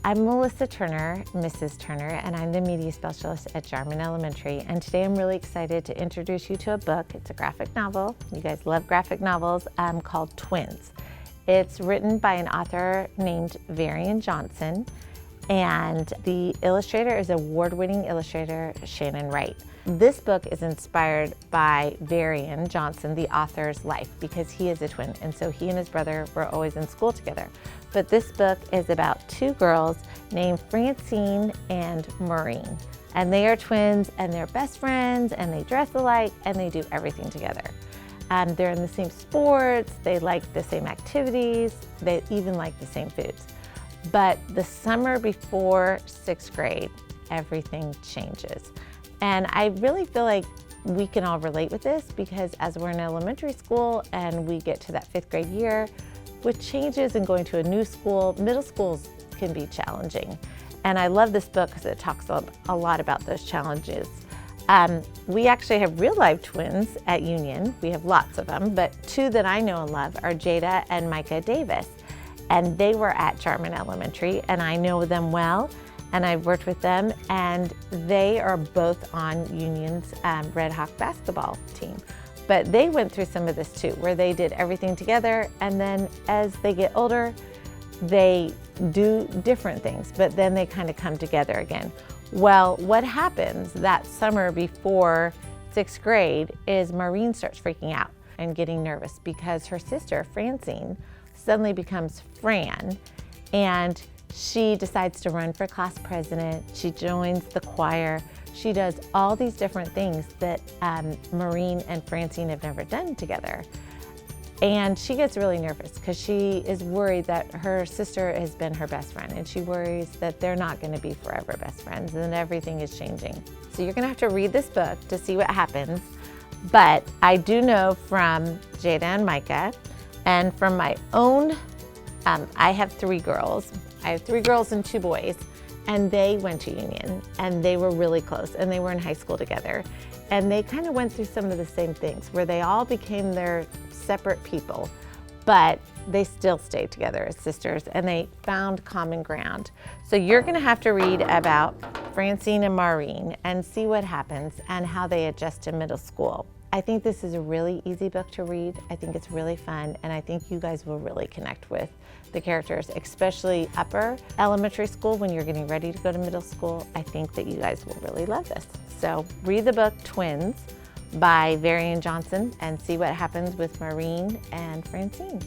I'm Melissa Turner, Mrs. Turner, and I'm the media specialist at Jarman Elementary. And today I'm really excited to introduce you to a book. It's a graphic novel. You guys love graphic novels, called Twins. It's written by an author named Varian Johnson, and the illustrator is award-winning illustrator Shannon Wright. This book is inspired by Varian Johnson, the author's life, because he is a twin, and so he and his brother were always in school together. But this book is about two girls named Francine and Maureen, and they are twins, and they're best friends, and they dress alike, and they do everything together. They're in the same sports, they like the same activities, they even like the same foods. But the summer before 6th grade, everything changes. And I really feel like we can all relate with this, because as we're in elementary school and we get to that 5th grade year, with changes and going to a new school, middle schools can be challenging. And I love this book because it talks a lot about those challenges. We actually have real life twins at Union. We have lots of them, but two that I know and love are Jada and Micah Davis. And they were at Jarman Elementary, and I know them well, and I've worked with them, and they are both on Union's Redhawks basketball team. But they went through some of this too, where they did everything together, and then as they get older, they do different things, but then they kind of come together again. Well, what happens that summer before 6th grade is Maureen starts freaking out and getting nervous because her sister, Francine, suddenly becomes Fran, and she decides to run for class president. She joins the choir. She does all these different things that Maureen and Francine have never done together. And she gets really nervous because she is worried that her sister has been her best friend, and she worries that they're not going to be forever best friends and everything is changing. So you're going to have to read this book to see what happens. But I do know from Jada and Micah, and from my own, I have 3 girls. I have 3 girls and 2 boys, and they went to Union, and they were really close, and they were in high school together. And they kind of went through some of the same things, where they all became their separate people, but they still stayed together as sisters, and they found common ground. So you're gonna have to read about Francine and Maureen and see what happens and how they adjust to middle school. I think this is a really easy book to read. I think it's really fun, and I think you guys will really connect with the characters, especially upper elementary school when you're getting ready to go to middle school. I think that you guys will really love this. So read the book Twins by Varian Johnson and see what happens with Maureen and Francine.